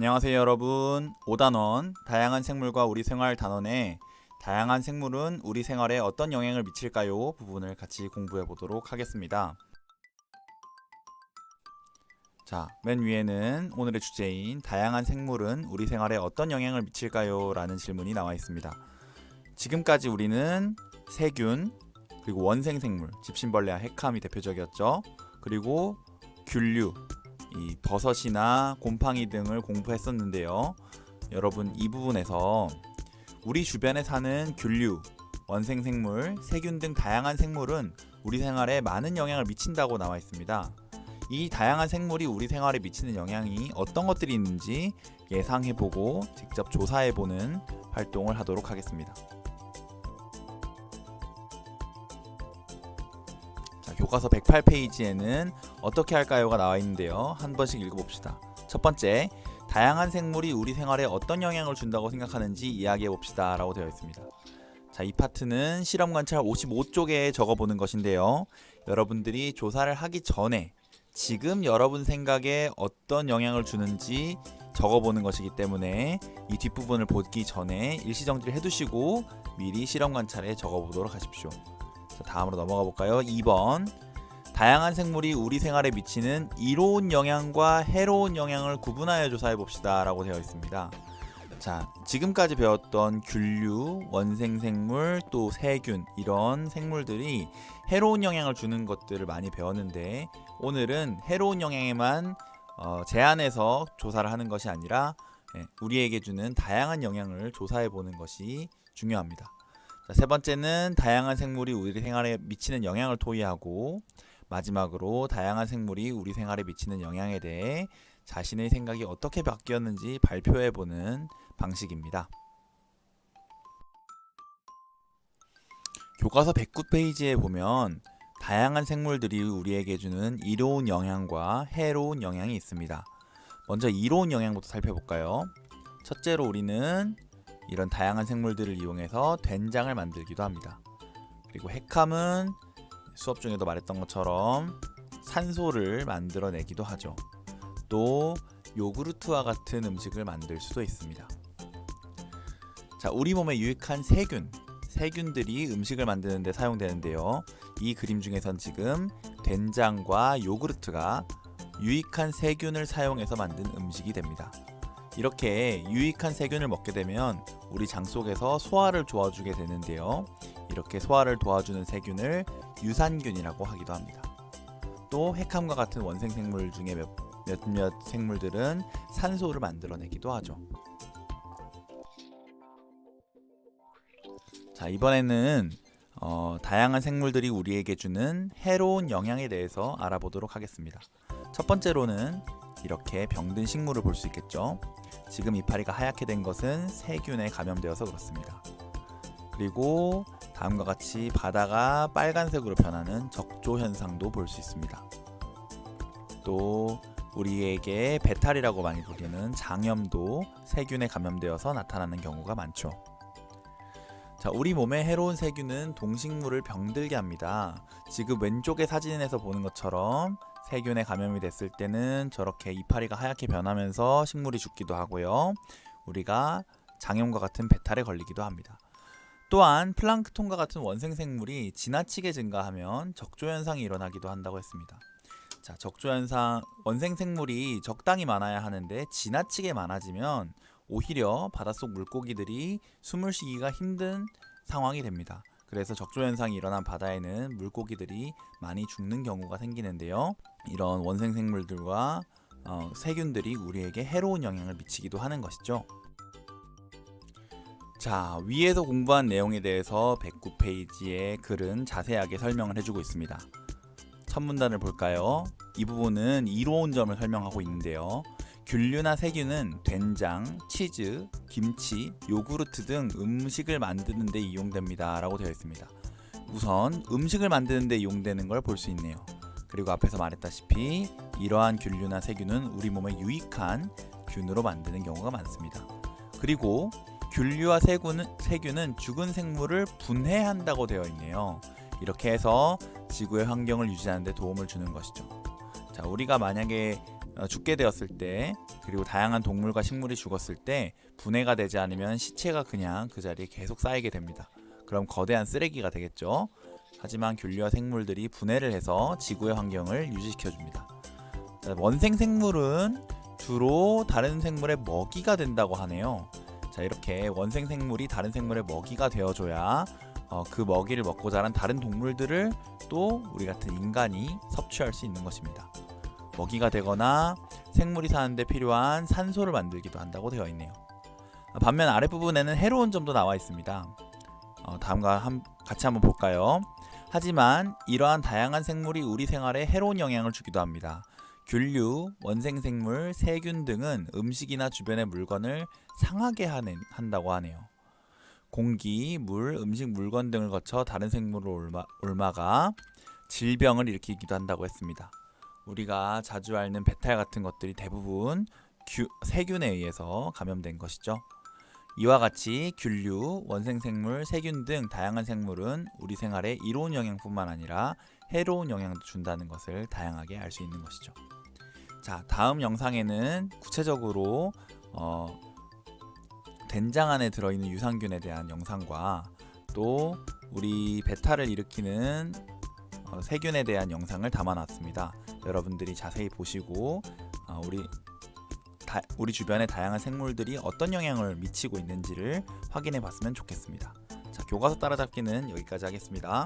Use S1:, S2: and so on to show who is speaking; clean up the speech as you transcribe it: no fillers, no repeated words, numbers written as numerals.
S1: 안녕하세요 여러분. 5단원 다양한 생물과 우리 생활 단원의 다양한 생물은 우리 생활에 어떤 영향을 미칠까요? 부분을 같이 공부해 보도록 하겠습니다. 자, 맨 위에는 오늘의 주제인 다양한 생물은 우리 생활에 어떤 영향을 미칠까요? 라는 질문이 나와 있습니다. 지금까지 우리는 세균, 그리고 원생생물, 집신벌레와 핵함이 대표적이었죠. 그리고 균류, 이 버섯이나 곰팡이 등을 공부했었는데요. 여러분, 이 부분에서 우리 주변에 사는 균류, 원생생물, 세균 등 다양한 생물은 우리 생활에 많은 영향을 미친다고 나와 있습니다. 이 다양한 생물이 우리 생활에 미치는 영향이 어떤 것들이 있는지 예상해보고 직접 조사해보는 활동을 하도록 하겠습니다. 자, 교과서 108페이지에는 어떻게 할까요가 나와 있는데요. 한 번씩 읽어봅시다. 첫 번째, 다양한 생물이 우리 생활에 어떤 영향을 준다고 생각하는지 이야기해봅시다 라고 되어 있습니다. 자, 이 파트는 실험 관찰 55쪽에 적어보는 것인데요. 여러분들이 조사를 하기 전에 지금 여러분 생각에 어떤 영향을 주는지 적어보는 것이기 때문에 이 뒷부분을 보기 전에 일시정지를 해두시고 미리 실험 관찰에 적어보도록 하십시오. 자, 다음으로 넘어가 볼까요? 2번, 다양한 생물이 우리 생활에 미치는 이로운 영향과 해로운 영향을 구분하여 조사해 봅시다 라고 되어 있습니다. 자, 지금까지 배웠던 균류, 원생생물, 또 세균, 이런 생물들이 해로운 영향을 주는 것들을 많이 배웠는데, 오늘은 해로운 영향에만 제한해서 조사를 하는 것이 아니라 우리에게 주는 다양한 영향을 조사해 보는 것이 중요합니다. 자, 세 번째는 다양한 생물이 우리 생활에 미치는 영향을 토의하고, 마지막으로 다양한 생물이 우리 생활에 미치는 영향에 대해 자신의 생각이 어떻게 바뀌었는지 발표해보는 방식입니다. 교과서 109페이지에 보면 다양한 생물들이 우리에게 주는 이로운 영향과 해로운 영향이 있습니다. 먼저 이로운 영향부터 살펴볼까요? 첫째로 우리는 이런 다양한 생물들을 이용해서 된장을 만들기도 합니다. 그리고 핵함은 수업 중에도 말했던 것처럼 산소를 만들어내기도 하죠. 또 요구르트와 같은 음식을 만들 수도 있습니다. 자, 우리 몸에 유익한 세균들이 음식을 만드는 데 사용되는데요. 이 그림 중에선 지금 된장과 요구르트가 유익한 세균을 사용해서 만든 음식이 됩니다. 이렇게 유익한 세균을 먹게 되면 우리 장 속에서 소화를 도와주게 되는데요. 이렇게 소화를 도와주는 세균을 유산균이라고 하기도 합니다. 또 핵함과 같은 원생생물 중에 몇몇 생물들은 산소를 만들어내기도 하죠. 자, 이번에는 다양한 생물들이 우리에게 주는 해로운 영향에 대해서 알아보도록 하겠습니다. 첫 번째로는 이렇게 병든 식물을 볼 수 있겠죠. 지금 이파리가 하얗게 된 것은 세균에 감염되어서 그렇습니다. 그리고 다음과 같이 바다가 빨간색으로 변하는 적조 현상도 볼 수 있습니다. 또 우리에게 배탈이라고 많이 부르는 장염도 세균에 감염되어서 나타나는 경우가 많죠. 자, 우리 몸에 해로운 세균은 동식물을 병들게 합니다. 지금 왼쪽의 사진에서 보는 것처럼 세균에 감염이 됐을 때는 저렇게 이파리가 하얗게 변하면서 식물이 죽기도 하고요. 우리가 장염과 같은 배탈에 걸리기도 합니다. 또한 플랑크톤과 같은 원생생물이 지나치게 증가하면 적조현상이 일어나기도 한다고 했습니다. 자, 적조현상, 원생생물이 적당히 많아야 하는데 지나치게 많아지면 오히려 바닷속 물고기들이 숨을 쉬기가 힘든 상황이 됩니다. 그래서 적조현상이 일어난 바다에는 물고기들이 많이 죽는 경우가 생기는데요. 이런 원생생물들과 세균들이 우리에게 해로운 영향을 미치기도 하는 것이죠. 자, 위에서 공부한 내용에 대해서 109페이지의 글은 자세하게 설명을 해주고 있습니다. 첫 문단을 볼까요? 이 부분은 이로운 점을 설명하고 있는데요. 균류나 세균은 된장, 치즈, 김치, 요구르트 등 음식을 만드는 데 이용됩니다 라고 되어 있습니다. 우선 음식을 만드는 데 이용되는 걸 볼 수 있네요. 그리고 앞에서 말했다시피 이러한 균류나 세균은 우리 몸에 유익한 균으로 만드는 경우가 많습니다. 그리고 균류와 세균은 죽은 생물을 분해한다고 되어 있네요. 이렇게 해서 지구의 환경을 유지하는 데 도움을 주는 것이죠. 자, 우리가 만약에 죽게 되었을 때, 그리고 다양한 동물과 식물이 죽었을 때 분해가 되지 않으면 시체가 그냥 그 자리에 계속 쌓이게 됩니다. 그럼 거대한 쓰레기가 되겠죠. 하지만 균류와 생물들이 분해를 해서 지구의 환경을 유지시켜줍니다. 원생 생물은 주로 다른 생물의 먹이가 된다고 하네요. 자, 이렇게 원생 생물이 다른 생물의 먹이가 되어줘야 그 먹이를 먹고 자란 다른 동물들을 또 우리 같은 인간이 섭취할 수 있는 것입니다. 먹이가 되거나 생물이 사는데 필요한 산소를 만들기도 한다고 되어 있네요. 반면 아랫부분에는 해로운 점도 나와 있습니다. 다음과 같이 한번 볼까요? 하지만 이러한 다양한 생물이 우리 생활에 해로운 영향을 주기도 합니다. 균류, 원생생물, 세균 등은 음식이나 주변의 물건을 상하게 한다고 하네요. 공기, 물, 음식, 물건 등을 거쳐 다른 생물을 옮아가 질병을 일으키기도 한다고 했습니다. 우리가 자주 앓는 배탈 같은 것들이 대부분 세균에 의해서 감염된 것이죠. 이와 같이 균류, 원생생물, 세균 등 다양한 생물은 우리 생활에 이로운 영향뿐만 아니라 해로운 영향도 준다는 것을 다양하게 알 수 있는 것이죠. 자, 다음 영상에는 구체적으로 된장 안에 들어있는 유산균에 대한 영상과 또 우리 배탈을 일으키는 세균에 대한 영상을 담아놨습니다. 여러분들이 자세히 보시고 우리 주변의 다양한 생물들이 어떤 영향을 미치고 있는지를 확인해 봤으면 좋겠습니다. 자, 교과서 따라잡기는 여기까지 하겠습니다.